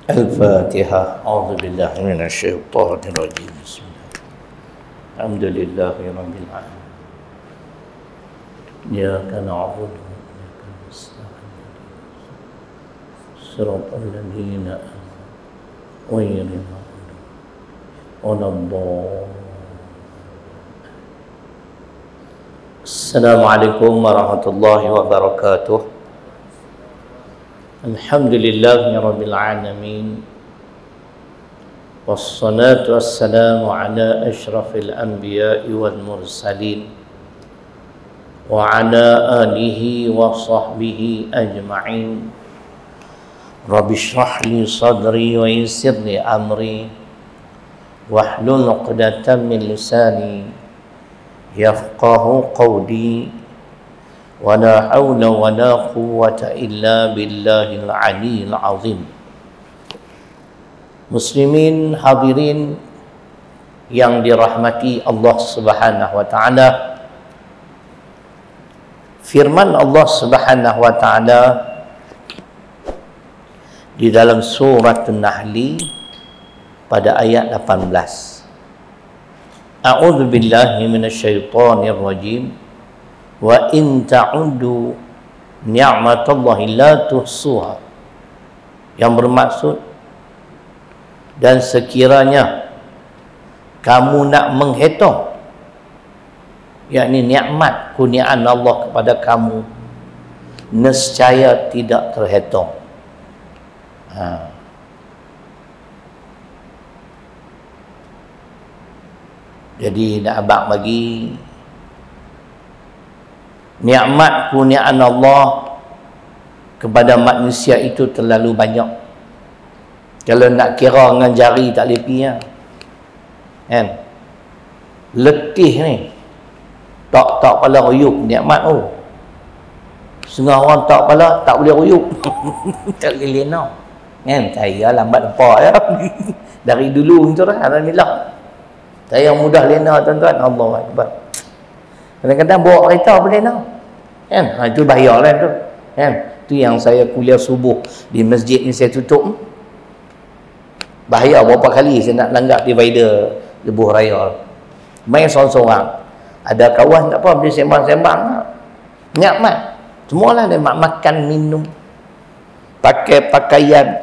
الفاتحة. أعوذ بالله من الشيطان الرجيم. بسم الله. الحمد لله رب العالمين. إياك نعبد وإياك نستعين. صراط الذين أنعمت غير المغضوب ولا الضالين. السلام عليكم ورحمة الله وبركاته. الحمد لله رب العالمين، والصلاة والسلام على أشرف الأنبياء والمرسلين وعلى آله وصحبه أجمعين. رب اشرح لي صدري ويسر لي أمري واحلل عقدة من لساني يفقه قولي. ولا حول ولا قوة إلا بالله العلي العظيم. Muslimin hadirin yang dirahmati Allah Subhanahu wa taala, firman Allah Subhanahu wa taala di dalam surah An-Nahl pada ayat 18. A'udzu billahi minasyaitonir rajim. Wa in ta'uddu ni'matallahi la tuhsuha, yang bermaksud, dan sekiranya kamu nak menghitung, yakni nikmat kurniaan Allah kepada kamu, nescaya tidak terhitung. Jadi nak abang bagi nikmat kurniaan Allah kepada manusia itu terlalu banyak. Kalau nak kira dengan jari tak boleh pergi kan? Letih ni tak pala ruyuk nikmat tu. Setengah orang tak pala tak boleh ruyuk. Tak boleh lena kan? Saya lambat nampak ya. Dari dulu macam tu lah, alhamdulillah. Saya mudah lena tuan-tuan. Allah Akbar. Kadang-kadang bawa kereta boleh nak kan? Itu bahaya lah tu kan? Tu yang saya kuliah subuh di masjid ni saya tutup. Bahaya berapa kali saya nak langgar divider Lebuh Raya. Main seorang-seorang. Ada kawan tak apa, boleh sembang-sembang. Nikmat. Semualah dia makan, minum, pakai pakaian.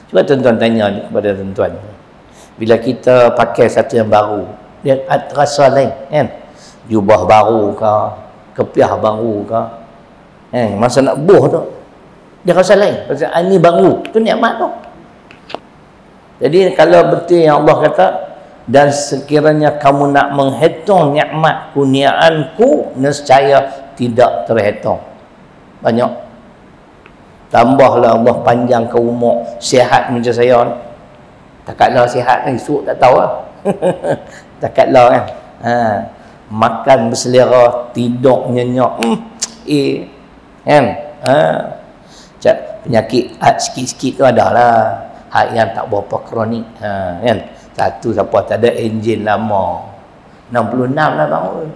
Cuba tuan-tuan tanya kepada tuan-tuan. Bila kita pakai satu yang baru, dia rasa lain kan? Jubah baru ke, kepiah baru ke, masa nak buh tu dia rasa lain. Pasal ini baru tu nikmat tu. Jadi kalau betul yang Allah kata, dan sekiranya kamu nak menghitung nikmat kurniaanku, nescaya tidak terhitung. Banyak. Tambahlah Allah panjangkan umur, sihat macam saya ni. Takatlah sihat ni, esok tak tahu lah. Takatlah kan. Makan berselera, tidur nyenyak, kan? Penyakit sikit-sikit tu ada lah. Hak yang tak berapa kronik, kan? Satu siapa tak ada enjin lama, 66 lah bangun.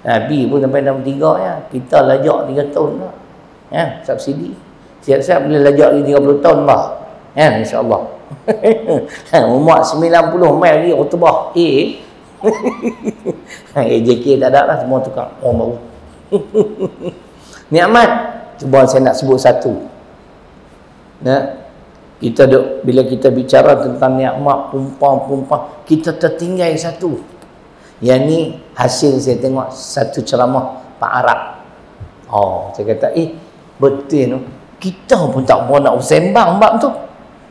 Nabi pun sampai 63 ya. Kita lajak 3 tahun lah, kan? Subsidi. Siap-siap boleh lajak lagi 30 tahun lah, kan? InsyaAllah. Umur 90 mail lagi khutbah. AJK tak ada lah, semua tukang orang baru. Nikmat. Cuba saya nak sebut satu. Kita bila kita bicara tentang nikmat pumpang, kita tertinggal satu. Yang ni hasil saya tengok satu ceramah Pak Arab. Saya kata betul tu. Kita pun tak mau nak sembang bab tu.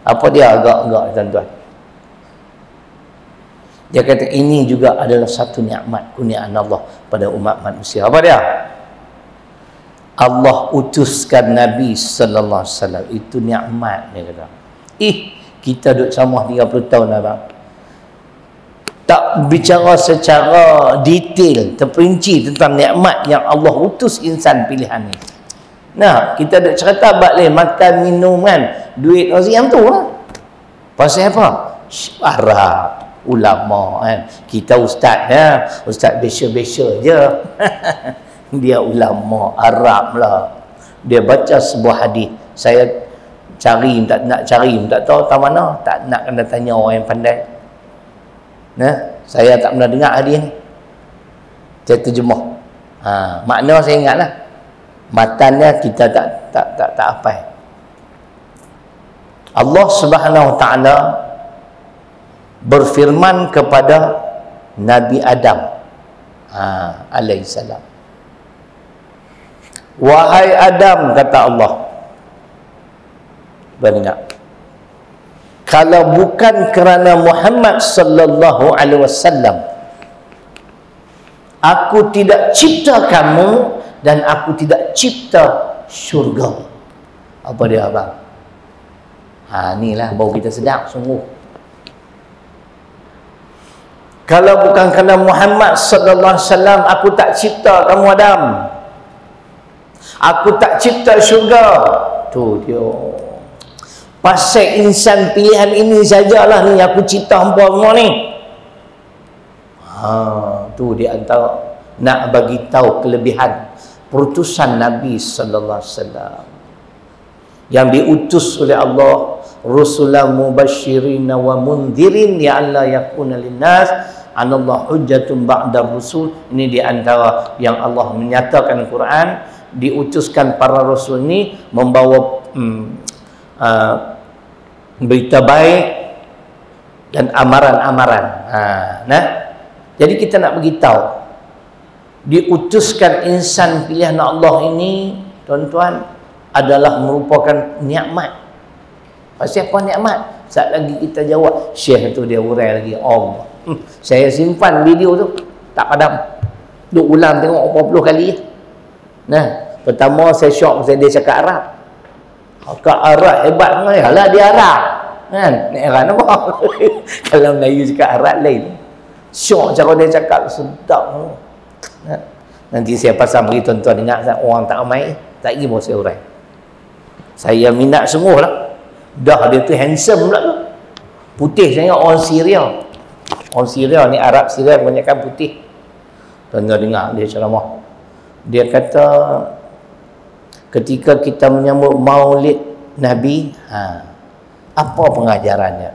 Apa dia agak-agak tuan-tuan? Dia kata ini juga adalah satu nikmat kurniaan Allah pada umat manusia. Apa dia? Allah utuskan Nabi sallallahu alaihi wasallam. Itu nikmat dia kata. Kita duduk ceramah 30 tahun lah bang. Tak bicara secara detail, terperinci tentang nikmat yang Allah utus insan pilihan ni. Nah, kita duduk cerita balik makan, minum kan, duit yang tu lah. Pasal apa? Syarah ulama kan. Kita ustaz ya, ustaz besya-besya je. Dia ulama Arab lah. Dia baca sebuah hadis. Saya cari tak tahu tak mana, tak nak kena tanya orang yang pandai. Saya tak pernah dengar hadis ni. Saya terjemah. Makna saya ingatlah. Matannya kita tak apa. Allah Subhanahu wa taala berfirman kepada Nabi Adam alaihissalam. Wahai Adam, kata Allah. Benar. Kalau bukan kerana Muhammad sallallahu alaihi wasallam, aku tidak cipta kamu dan aku tidak cipta syurga. Apa dia abang? Inilah bau kita sedap sungguh. Kalau bukan kerana Muhammad sallallahu alaihi wasallam, aku tak cipta kamu Adam. Aku tak cipta syurga. Tu dia. Pasal insan pilihan ini sajalah ni aku cipta hangpa semua ni. Tu dia antara nak bagi tahu kelebihan perutusan Nabi sallallahu alaihi wasallam yang diutus oleh Allah, rusulan mubasysyirin wa mundhirin ya alla yakuna linnas anallahu hujjatun ba'da rusul. Ini di antara yang Allah menyatakan Quran, diutuskan para rasul ni membawa berita baik dan amaran-amaran. Jadi kita nak beritahu, diutuskan insan pilihan Allah ini, tuan-tuan, adalah merupakan nikmat. Pasal apa nikmat? Saat lagi kita jawab, Syekh tu dia urai lagi. Allah. Saya simpan video tu, tak padam. Duk ulang tengok berapa puluh kali. Pertama saya syok pasal dia cakap Arab. Cakap Arab hebat sangat. Alah dia Arab. Kan? Nak heran apa? Kalau Melayu cakap Arab lain. Syok cara dia cakap, sedap. Nanti saya pasang bagi tuan-tuan dengar, orang tak ramai. Tak lagi mau saya urai. Saya minat sungguh lah. Dah dia tu handsome pula tu. Putih saya ingat orang Syria. Orang Syria ni, Arab Syria kebanyakan putih. Tuan-tuan dengar dia ceramah. Dia kata ketika kita menyambut maulid Nabi, apa pengajarannya?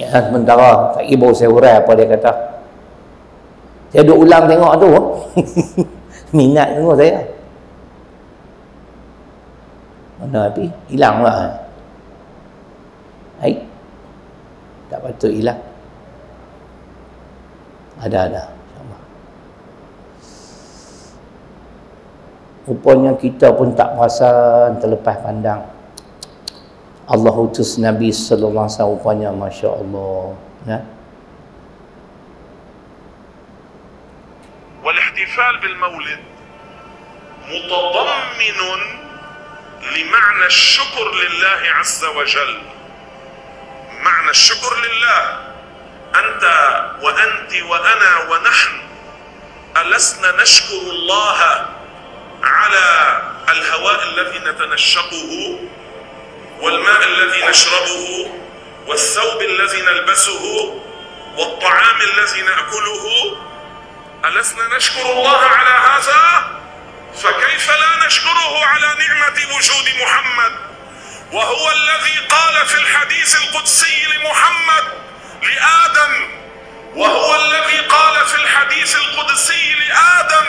Sementara tak ibu saya urai apa dia kata. Saya duk ulang tengok tu. Minat tengok saya. Mana api? Hilang lah. Hai. Tak patut hilang. Ada. Rupanya kita pun tak perasan, terlepas pandang. Allah utus Nabi sallallahu alaihi wasallam, rupanya masya-Allah. والاحتفال بالمولد متضمن لمعنى الشكر لله عز وجل. معنى الشكر لله، أنت وأنت وأنا ونحن ألسنا نشكر الله على الهواء الذي نتنشقه والماء الذي نشربه والثوب الذي نلبسه والطعام الذي نأكله. ألسنا نشكر الله على هذا؟ فكيف لا نشكره على نعمة وجود محمد، وهو الذي قال في الحديث القدسي لمحمد لآدم، وهو الذي قال في الحديث القدسي لآدم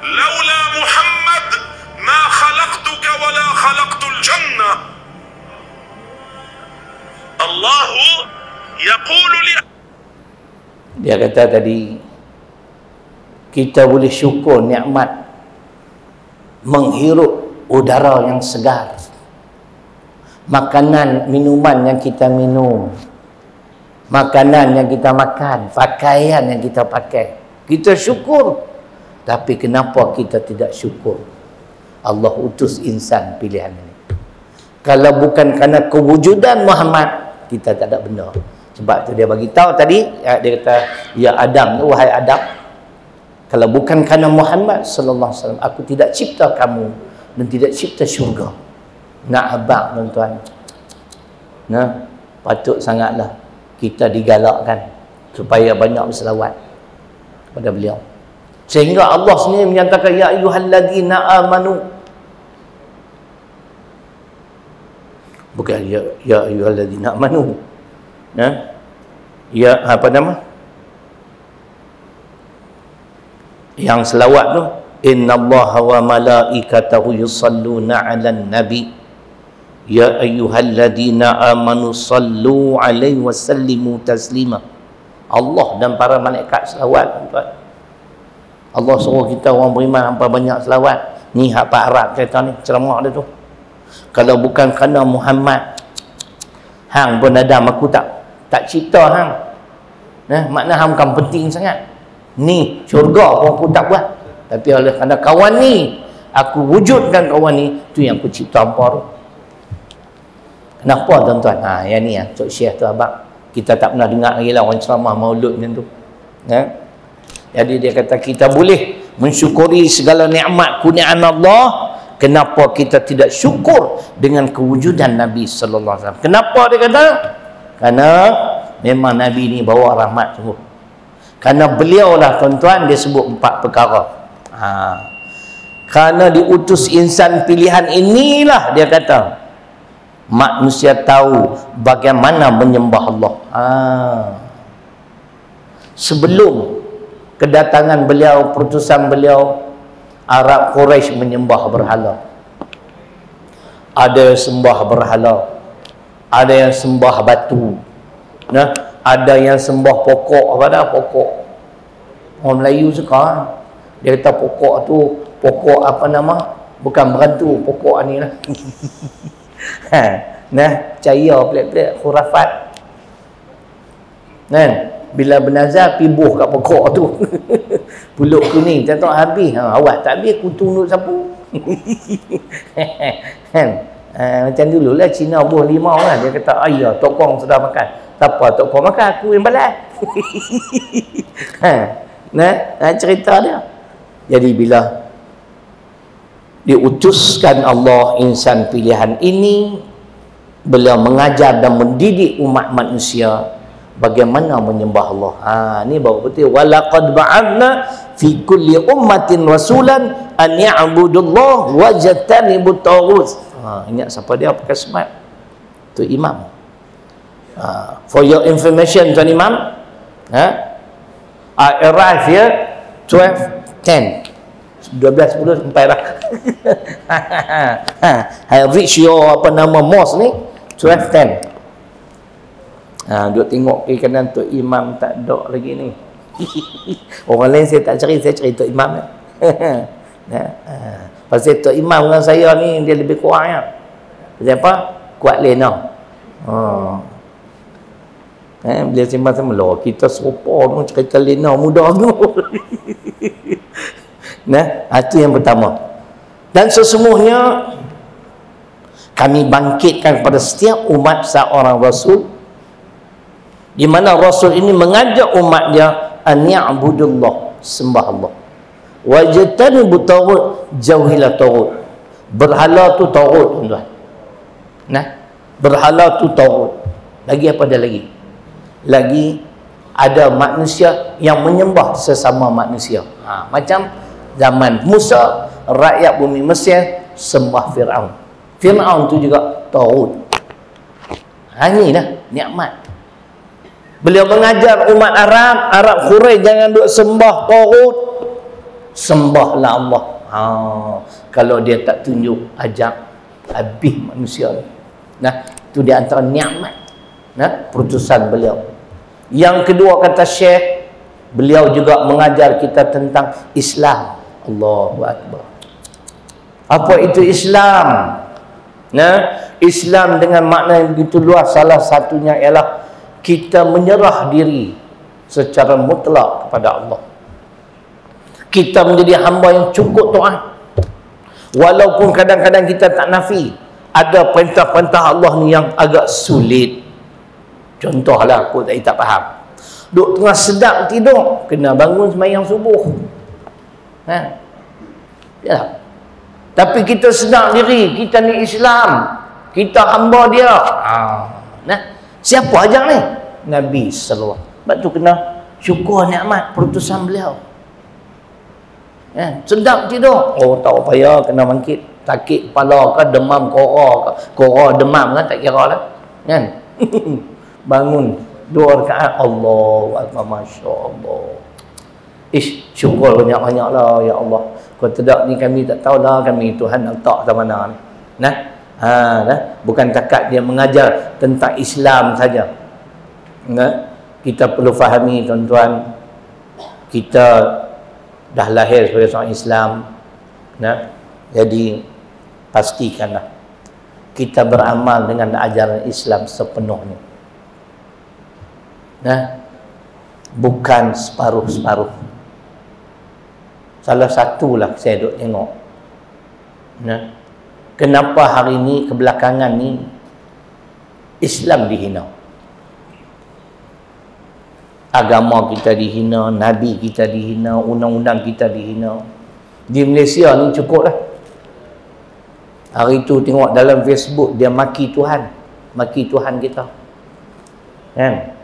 لولا محمد ما خلقتك ولا خلقت الجنة. الله يقول لي. Dia kata tadi, kita boleh syukur nikmat menghirup udara yang segar, makanan, minuman yang kita minum, makanan yang kita makan, pakaian yang kita pakai, kita syukur. Tapi kenapa kita tidak syukur? Allah utus insan pilihan ini. Kalau bukan kerana kewujudan Muhammad, kita tak ada benda. Sebab tu dia bagi tahu tadi, dia kata, ya Adam, wahai Adam, kalau bukan kerana Muhammad sallallahu alaihi wasallam, aku tidak cipta kamu dan tidak cipta syurga. Nak abang tuan-tuan. Patut sangatlah kita digalakkan supaya banyak berselawat kepada beliau. Sehingga Allah sendiri menyatakan, ya ayyuhalladzina amanu, Bukan ya ayyuhalladzina amanu. Ya apa nama? Yang selawat tu, innallaha wa malaikatahu yusalluna 'alan nabi ya ayyuhalladzina amanu sallu 'alaihi wa sallimu taslima. Allah dan para malaikat selawat, tuan. Allah suruh kita orang beriman hampa banyak selawat. Ni hak Pak Arab kata ni, ceramah dia tu. Kalau bukan kerana Muhammad, hang pun Adam aku tak cipta hang. Makna hang bukan penting sangat. Ni syurga pun aku tak buat. Tapi oleh kerana kawan ni, aku wujudkan kawan ni, tu yang aku cipta hampa tu. Kenapa tuan-tuan? Yang ni Cok Syekh tu abang. Kita tak pernah dengar lagi lah orang ceramah maulud macam tu. Jadi dia kata kita boleh mensyukuri segala nikmat kurniaan Allah. Kenapa kita tidak syukur dengan kewujudan Nabi sallallahu alaihi wasallam? Kenapa dia kata? Kerana memang Nabi ni bawa rahmat sungguh. Kerana beliau lah tuan-tuan, dia sebut 4 perkara. Kerana diutus insan pilihan inilah dia kata manusia tahu bagaimana menyembah Allah. Sebelum kedatangan beliau, perutusan beliau, Arab Quraisy menyembah berhala. Ada yang sembah berhala, ada yang sembah batu, ada yang sembah pokok. Apa dah pokok? Orang Melayu suka. Dia kata pokok tu pokok apa nama? Bukan berantu, pokok ni lah. Percaya pelik-pelik khurafat. Bila bernazar pibuh kat pokok tu. Puluk kuning tak tahu habis. Awak tak habis kutu untuk sapu. Macam dululah Cina buah limau kan. Dia kata ayah tokong sudah makan. Tak apa tokong makan, aku yang balas. Cerita dia. Jadi bila diutuskan Allah insan pilihan ini, beliau mengajar dan mendidik umat manusia bagaimana menyembah Allah. Ni baru betul. Walaqad ba'athna fi kulli ummatin rasulan an ya'budullah wajtanibut taghut. Ingat siapa dia pakai smart? Tu imam. For your information tuan imam, I arrive here 12:10. 12:10 sampai lah. I reach your apa nama mosque ni 12:10. Duk tengok kiri kanan Tok Imam tak ada lagi ni. Orang lain saya tak cari, saya cari Tok Imam. Pasal Tok Imam dengan saya ni dia lebih kurang ya. Pasal apa? Kuat lena. Bila sembang sama lah kita serupa tu cerita lena muda tu. Itu yang pertama. Dan sesungguhnya kami bangkitkan kepada setiap umat seorang rasul, di mana rasul ini mengajak umat dia an ya'budullah, sembah Allah, wajtanibut taghut, jauhilah taghut. Berhala tu taghut tuan-tuan. Berhala tu taghut. Lagi apa dia lagi? Lagi ada manusia yang menyembah sesama manusia. Macam zaman Musa, rakyat bumi Mesir sembah Fir'aun. Fir'aun tu juga taghut. Inilah nikmat. Beliau mengajar umat Arab Quraisy jangan duk sembah taghut. Sembahlah Allah. Kalau dia tak tunjuk ajak, habis manusia. Itu di antara nikmat perutusan beliau. Yang kedua kata Syekh, beliau juga mengajar kita tentang Islam. Allahu Akbar. Apa itu Islam? Islam dengan makna yang begitu luas, salah satunya ialah kita menyerah diri secara mutlak kepada Allah. Kita menjadi hamba yang cukup taat. Walaupun kadang-kadang kita tak nafi, ada perintah-perintah Allah ni yang agak sulit. Contohlah aku tak faham. Duk tengah sedap tidur, kena bangun sembahyang subuh. Ya. Tapi kita sedar diri, kita ni Islam, kita hamba dia. Siapa ajak ni? Nabi sallallahu alaihi wasallam. Sebab tu kena syukur nikmat perutusan beliau. Sedap tidur, tak payah kena bangkit. sakit kepala ke, demam kora demam kan, tak kira lah kan. Bangun 2 rakaat, Allahu Akbar, Masya Allah. Syukur banyak-banyak lah, ya Allah. Kalau tidak ni kami tak tahulah kami Tuhan letak ke mana ni. Nah, bukan takat dia mengajar tentang Islam saja. Nah, kita perlu fahami tuan-tuan, kita dah lahir sebagai seorang Islam. Nah, jadi pastikanlah kita beramal dengan ajaran Islam sepenuhnya. Nah, bukan separuh-separuh. Salah satulah saya duk tengok. Nah, kenapa hari ni kebelakangan ni Islam dihina? Agama kita dihina, Nabi kita dihina, undang-undang kita dihina. Di Malaysia ni cukup lah. Hari tu tengok dalam Facebook dia maki Tuhan kita. Kan?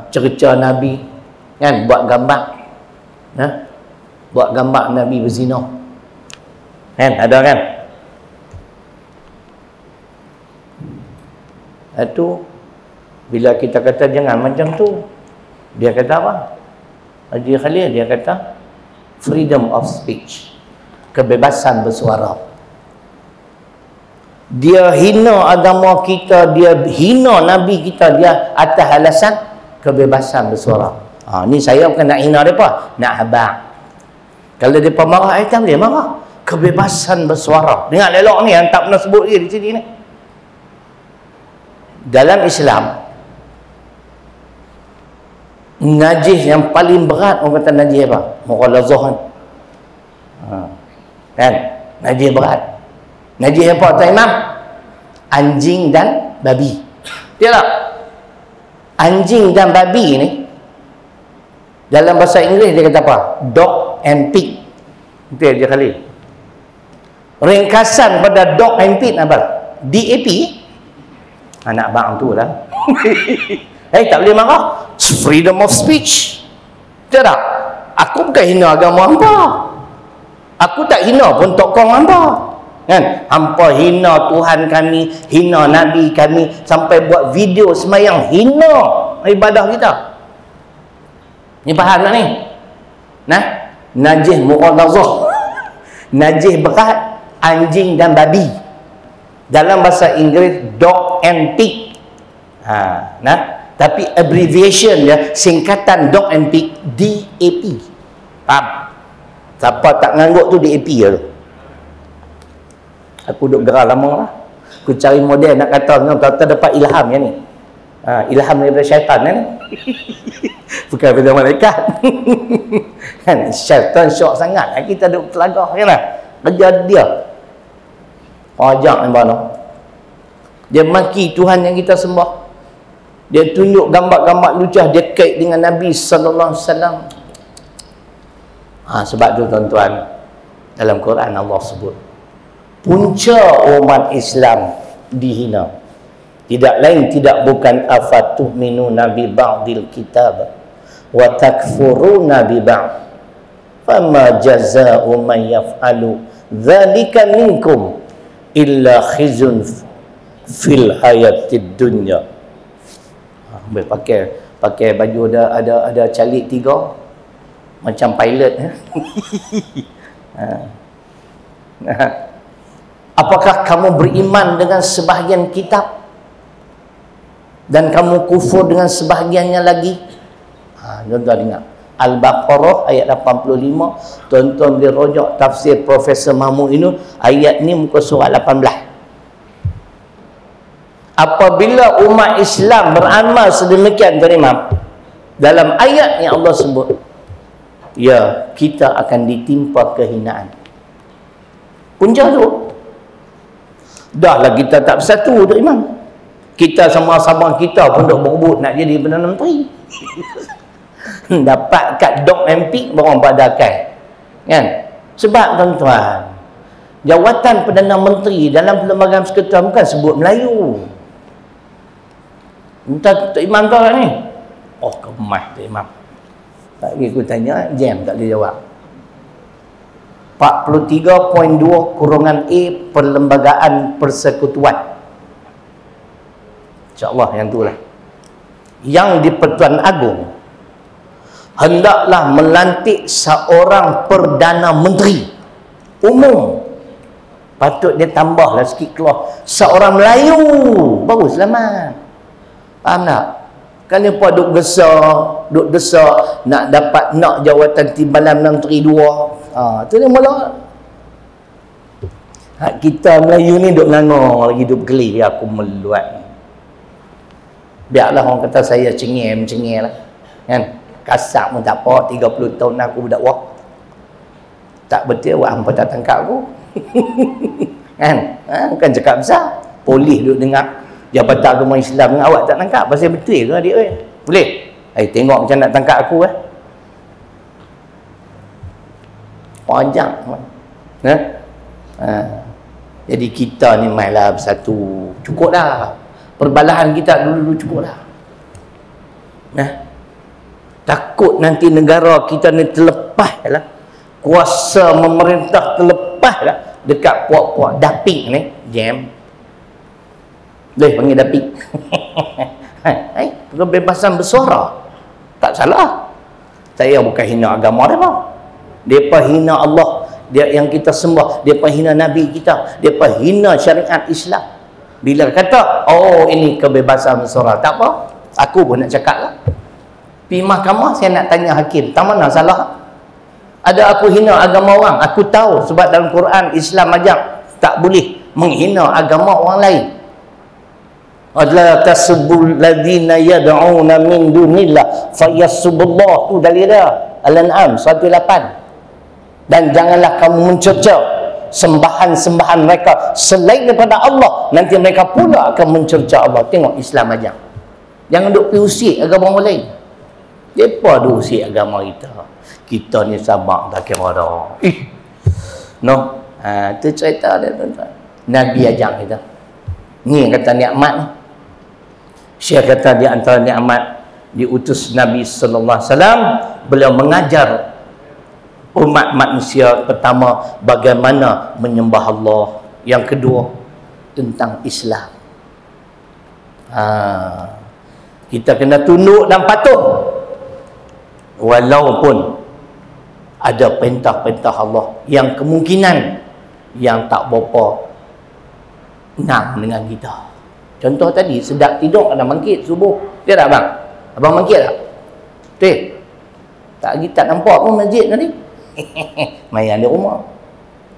Cerca Nabi, kan, buat gambar. Buat gambar Nabi berzina. Kan, ada kan? Itu bila kita kata jangan macam tu, dia kata apa? Haji Khalil dia kata freedom of speech, kebebasan bersuara. Dia hina agama kita, dia hina Nabi kita, dia atas alasan kebebasan bersuara. Ni saya bukan nak hina mereka, nak habaq. Kalau mereka marah, tak boleh marah. Kebebasan bersuara. Dengar elok ni, yang tak pernah sebut dia di sini ni. Dalam Islam, najis yang paling berat, orang kata najis apa? Mughalazah kan? Kan? Najis berat. Najis apa tuan Imam? Anjing dan babi. Dia tak? Anjing dan babi ni, dalam bahasa Inggeris dia kata apa? Dog and pig. Itu dia Khalil. Ringkasan pada dog and pig apa? DAP. Anak bang tu lah. Tak boleh marah. Freedom of speech. Tak? Aku bukan hina agama hampa. Aku tak hina pun tokoh hampa. Kan? Hampa hina Tuhan kami, hina Nabi kami, sampai buat video semayang hina ibadah kita. Ni faham tak ni? Nah, najis mughalazah. Najis berat, anjing dan babi. Dalam bahasa Inggeris dog and pig. Nah, tapi abbreviation dia, singkatan dog and pig, DAP. Faham? Siapa tak ngangguk tu DAP je tu. Aku duduk gerak lama lah. Aku cari model nak kata, kata dapat ilham yang ni. Ilham daripada syaitan kan? Bukan daripada malaikat. Kan? Syaitan syok sangat. Kita duduk telagah kan lah. Kerja dia. Ajak ni mana? Dia maki Tuhan yang kita sembah. Dia tunjuk gambar-gambar lucah dia kait dengan Nabi sallallahu alaihi wasallam. Sebab tu tuan-tuan, dalam Quran Allah sebut punca umat Islam dihina. Tidak lain tidak bukan afatuhminuna bi ba'dil kitab wa takfuruna bi ba'd. Fama jazaa'u man yaf'alu dzalika minkum illa khizyun fil hayatid dunya. Pakai baju ada calik 3 macam pilot. Apakah kamu beriman dengan sebahagian kitab dan kamu kufur dengan sebahagiannya lagi? Tuan-tuan dengar Al-Baqarah ayat 85. Tuan-tuan boleh rojak tafsir Profesor Mahmud ini, ayat ni muka surat 18. Apabila umat Islam beramal sedemikian tuan Imam, dalam ayat yang Allah sebut, ya, kita akan ditimpa kehinaan. Punca tu dah lah kita tak bersatu tuan Imam. Kita sama-sama kita pun duk berebut nak jadi Perdana Menteri. Dapat kat dog and pig borang pada akal. Kan? Sebab tuan-tuan, jawatan Perdana Menteri dalam Perlembagaan Persekutuan bukan sebut Melayu. Entah Tok Imam tahu tak ni? Oh, kemas Tok Imam. Tak lagi aku tanya, jam tak boleh jawab. 43.2 kurungan A Perlembagaan Persekutuan. InsyaAllah yang itulah. Yang di Pertuan Agong hendaklah melantik seorang Perdana Menteri umum. Patut dia tambahlah sikit keluar seorang Melayu, baru selamat. Faham tak? Kan dia pun duk desak nak dapat jawatan timbalan Menteri 2. Tu dia mula. Hak kita Melayu ni duk ngangor lagi, duk geli aku meluat. Biarlah orang kata saya cengeng lah. Kan? Kasar pun tak apa, 30 tahun aku berdakwah. Tak betul buat hampa tak tangkap aku. Kan? Kan cakap besar. Polis duk dengar Jabatan Agama Islam dengan awak tak tangkap. Pasal betul ke adik oi? Boleh? Tengok macam nak tangkap aku Panjang. Jadi kita ni mainlah bersatu. Cukup dah. Perbalahan kita dulu cukup dah. Takut nanti negara kita ni terlepas lah. Kuasa memerintah terlepas lah dekat puak-puak daping ni. Jam. Boleh panggil daping. Kebebasan bersuara. Tak salah. Saya bukan hina agama dia apa. Depa hina Allah dia yang kita sembah, depa hina Nabi kita, depa hina syariat Islam. Bila kata, oh ini kebebasan bersuara, tak apa. Aku pun nak cakap lah. Pergi mahkamah, saya nak tanya hakim, tak mana salah? Ada aku hina agama orang? Aku tahu sebab dalam Quran Islam ajar tak boleh menghina agama orang lain. La tasubul ladzina yad'una min dunillah fayasubullah, tu dalil dia. Al-An'am 108. Dan janganlah kamu mencerca sembahan-sembahan mereka selain daripada Allah, nanti mereka pula akan mencerca Allah. Tengok Islam ajar. Jangan duk pergi usik agama orang lain. Depa duk usik agama kita. Kita ni sabak tak kira dah. No. Tu cerita dia tuan-tuan. Nabi ajar kita. Ni kata nikmat ni. Syekh kata di antara nikmat diutus Nabi sallallahu alaihi wasallam, beliau mengajar umat manusia pertama bagaimana menyembah Allah, yang kedua tentang Islam. Kita kena tunduk dan patuh walaupun ada perintah-perintah Allah yang kemungkinan yang tak berapa ngam dengan kita. Contoh tadi, sedap tidur kena bangkit subuh. Dia tak bang? Abang bangkit tak? Betul? Tak lagi tak nampak pun masjid tadi. Mayan di rumah.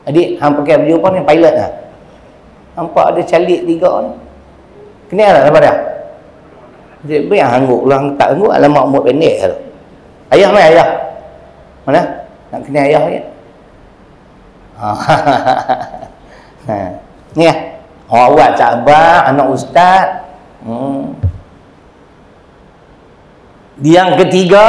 Adik, hang pakai baju apa ni? Pilot lah. Nampak ada calik 3 ni. Kenal tak dapat dah? Dia beri yang hangguk. Orang tak hangguk, alamak umur pendek tu. Ayah mana ayah? Mana? Nak kenal ayah ni? Ni lah. Awak cabar anak ustaz. Yang ketiga,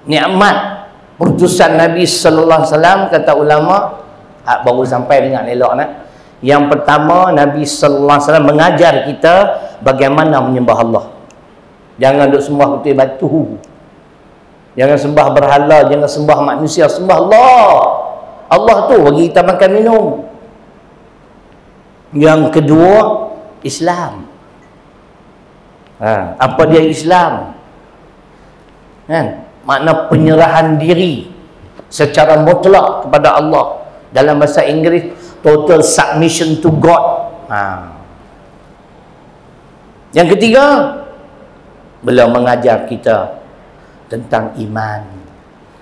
nikmat putusan Nabi sallallahu alaihi wasallam, kata ulama, baru sampai dengan elok nak. Yang pertama, Nabi sallallahu alaihi wasallam mengajar kita bagaimana menyembah Allah. Jangan duk sembah putih batu. Jangan sembah berhala, jangan sembah manusia, sembah Allah. Allah tu bagi kita makan minum. Yang kedua, Islam. Apa dia Islam? Kan? Makna penyerahan diri secara mutlak kepada Allah. Dalam bahasa Inggeris, total submission to God. Yang ketiga, beliau mengajar kita tentang iman.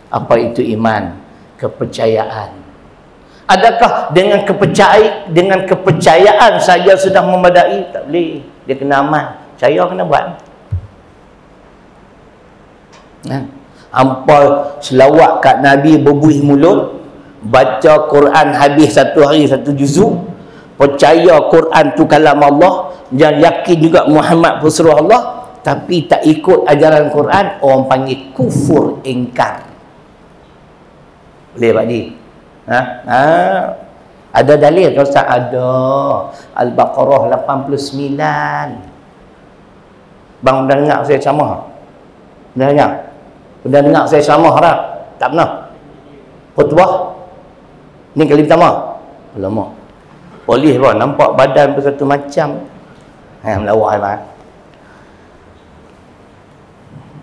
Apa itu iman? Kepercayaan. Adakah dengan kepercayaan saja sudah memadai? Tak boleh. Dia kena amal. Percaya kena buat. Hampa selawat kat Nabi berbuih mulut, baca Quran habis 1 hari 1 juzuk, percaya Quran tu kalam Allah, dan yakin juga Muhammad pesuruh Allah, tapi tak ikut ajaran Quran, orang panggil kufur ingkar. Boleh Pak Di? Ada dalil kalau tak ada? Al-Baqarah 89. Bang dah dengar saya ceramah? Dah dengar? Dah dengar saya ceramah tak? Tak pernah? khutbah ni kali pertama. Lama. Polis pun nampak badan pun satu macam. Melawak lah.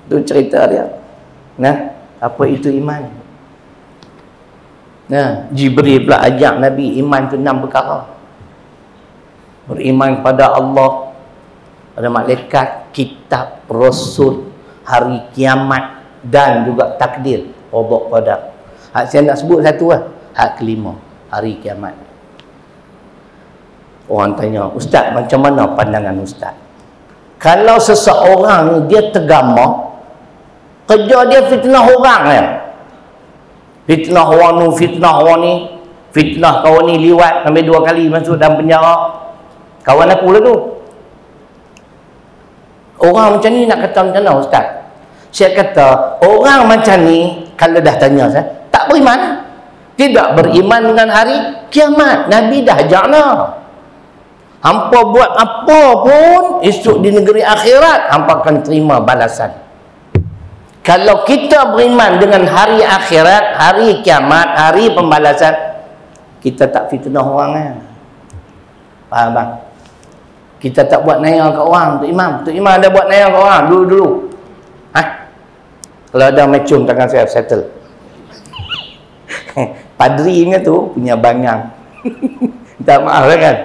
Itu cerita dia. Nah, apa itu iman? Nah, Jibril pula ajak Nabi iman tu 6 perkara. Beriman pada Allah, pada malaikat, kitab, rasul, hari kiamat dan juga takdir, qada qadar. Hak saya nak sebut satu lah. Hak kelima, hari kiamat. Orang tanya, ustaz, macam mana pandangan ustaz? Kalau seseorang ni dia tergama, kerja dia fitnah orang ya. Fitnah orang ni, fitnah orang ni, fitnah kawan ni liwat sampai 2 kali masuk dalam penjara. Kawan aku lah tu. Orang macam ni nak kata macam mana ustaz? Saya kata, orang macam ni kalau dah tanya saya, tak beriman. Tidak beriman dengan hari kiamat. Nabi dah ajak lah. Hampa buat apa pun esok di negeri akhirat hampa akan terima balasan. Kalau kita beriman dengan hari akhirat, hari kiamat, hari pembalasan, kita tak fitnah orang kan? Faham bang? Kita tak buat naya kat orang. Tok Imam ada buat naya kat orang dulu. Kalau ada macam tangan saya settle. Padri ingat tu punya bangang. Minta maaf lah kan?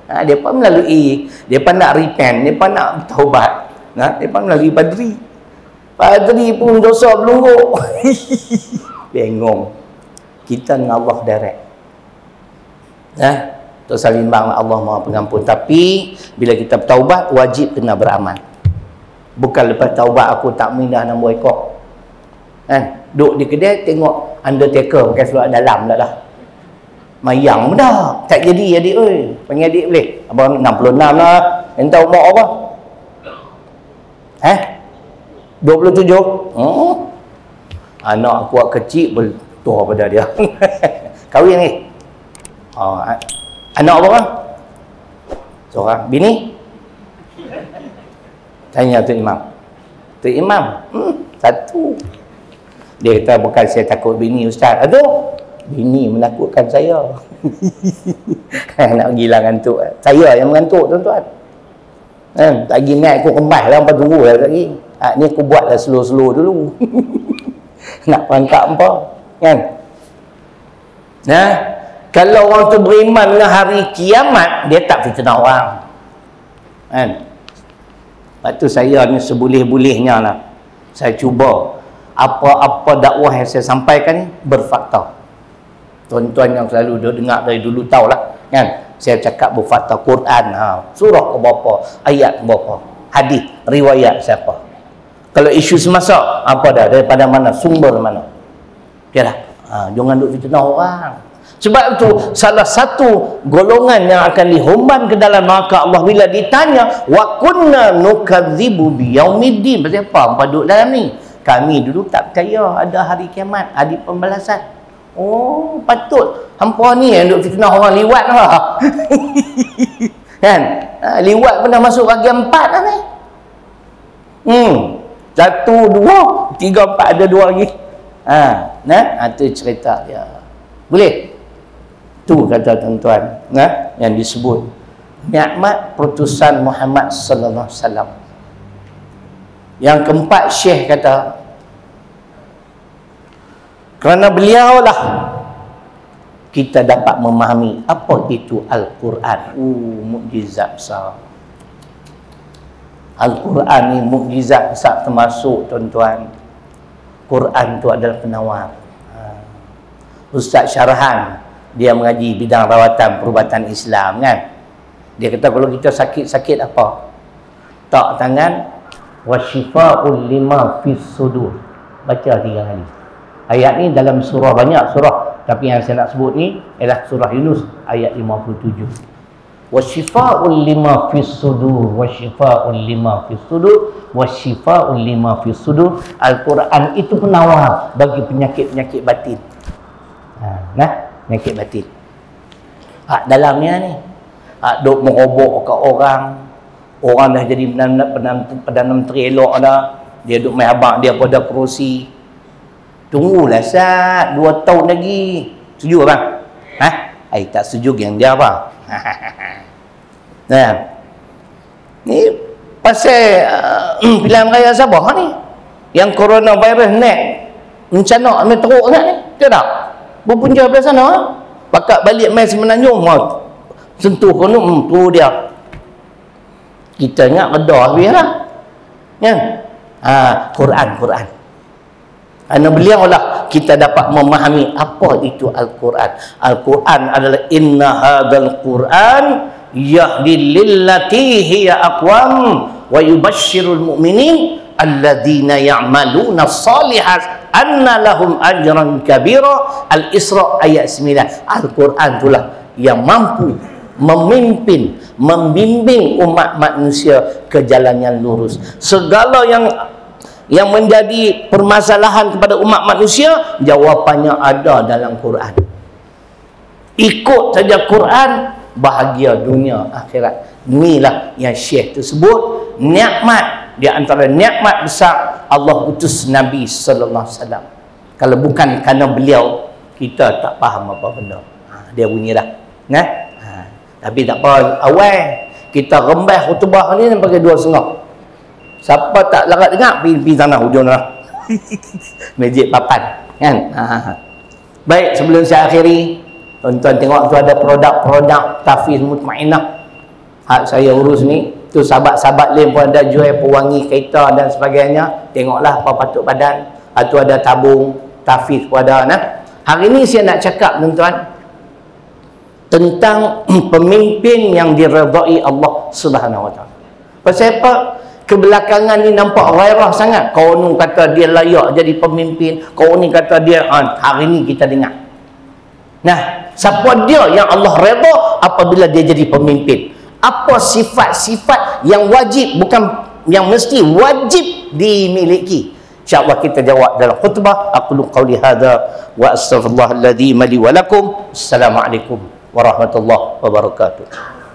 Mereka melalui, mereka nak repent, mereka nak taubat. Mereka melalui padri. Padri pun dosa belunggu. Bengong. Kita dengan Allah direct. Tok salimbang Allah Maha Pengampun. Tapi bila kita bertaubat, wajib kena beramal. Bukan lepas taubat aku tak mindah 6 ekor. Duduk di kedai tengok undertaker pakai seluar dalam dah lah. Mayang pun dah. Tak jadi adik oi. Panggil adik boleh. Abang 66 lah. Entah umur apa? 27. Anak aku kecil bertua pada dia. Kahwin ni. Anak apa kan? Seorang. Bini? Tanya Tok Imam. Tok Imam? Satu. Dia kata bukan saya takut bini ustaz. Aduh. Bini menakutkan saya. Nak gila ngantuk. Saya yang mengantuk tuan-tuan. Lagi naik aku kembas lah 4 tunggu lagi. Ni aku buatlah slow-slow dulu. Nak perangkap apa? Kan? Kalau orang tu beriman dengan hari kiamat, dia tak fitnah orang. Kan? Lepas tu saya ni seboleh-bolehnya lah. Saya cuba apa-apa dakwah yang saya sampaikan ni berfakta. Tuan-tuan yang selalu dengar dari dulu tahulah kan, saya cakap berfakta Quran, surah ke berapa, ayat ke berapa, hadis, riwayat siapa. Kalau isu semasa apa dah, daripada mana, sumber mana. Okeylah. Jangan duk fitnah orang. Sebab itu salah satu golongan yang akan dihumban ke dalam neraka Allah bila ditanya wa kunna nukadzibu biyaumiddin, pasal apa hangpa duduk dalam ni? Kami dulu tak percaya ada hari kiamat, hari pembalasan. Oh, patut hampa ni yang duk fitnah orang liwat lah. Kan? Liwat pun dah masuk bahagian 4 dah ni. 1, 2, 3, 4 ada 2 lagi. Itu cerita dia. Boleh? Tu kata tuan-tuan, yang disebut nikmat perutusan Muhammad sallallahu alaihi wasallam. Yang keempat, Syekh kata kerana beliaulah kita dapat memahami apa itu Al-Quran. Mukjizat besar. Al-Quran ni mukjizat besar, termasuk tuan-tuan, Quran tu adalah penawar. Ustaz Syarahan, dia mengaji bidang rawatan perubatan Islam kan. Dia kata kalau kita sakit-sakit apa? Tak tangan, wasyifa'ul lima fis sudur. Baca 3 kali. Ayat ni dalam surah, banyak surah, tapi yang saya nak sebut ni ialah surah Yunus ayat 57. Wasyifa'ul lima fis sudur, wasyifa'ul lima fis sudur, wasyifa'ul lima fis sudur. Al-Quran itu penawar bagi penyakit-penyakit batin. Penyakit batin. Dalamnya ni duk merobok ke orang dah jadi Perdana Menteri elok dah, dia duk main abang dia pada kerusi. Tunggulah Sat, 2 tahun lagi. Setuju bang? Tak setuju yang dia apa? Nah, ni pasal pilihan raya Sabah ni, yang coronavirus ni mencana ambil teruk sangat ni, betul tak? Berpunca dari sana, pakat balik main Semenanjung, sentuh kono, tu dia. Kita ingat redah habis lah, kan? Quran. Kerana beliau lah kita dapat memahami apa itu Al-Quran. Al-Quran adalah inna hadzal Quran yahdi lillati hiya aqwam wa yubashshirul mu'minin alladzina ya'maluna shalihat anna lahum ajran kabira. Al-Isra ayat 9. Al-Quran itulah yang mampu membimbing umat manusia ke jalan yang lurus. Segala yang menjadi permasalahan kepada umat manusia, jawapannya ada dalam Quran. Ikut saja Quran, bahagia dunia akhirat. Inilah yang Syekh tersebut nikmat, di antara nikmat besar Allah utus Nabi sallallahu alaihi wasallam. Kalau bukan kerana beliau, kita tak faham apa benda. Dia bunyi dah. Tapi tak apa, awal kita rembah khutbah ni pakai 2,5. Siapa tak larat dengar, pergi sana hujung lah. Masjid papan, kan? Baik, sebelum saya akhiri, tuan-tuan tengok tu ada produk-produk Tafiz Mutmainah. Hak saya urus ni, tu sahabat-sahabat lain pun ada jual pewangi kereta dan sebagainya. Tengoklah apa patut badan. Tu ada tabung Tafiz pun ada. Hari ni saya nak cakap, tuan-tuan, tentang pemimpin yang diredai Allah Subhanahu Wa Taala. Pasal apa? Kebelakangan ni nampak gairah sangat. Kau ni kata dia layak jadi pemimpin, kau ni kata dia, hari ni kita dengar. Nah, siapa dia yang Allah redha apabila dia jadi pemimpin? Apa sifat-sifat yang wajib, bukan yang mesti, wajib dimiliki? InsyaAllah kita jawab dalam khutbah. Aqulu qawli hadha wa astaghfirullahal ladzi li wa lakum. Assalamualaikum warahmatullahi wabarakatuh.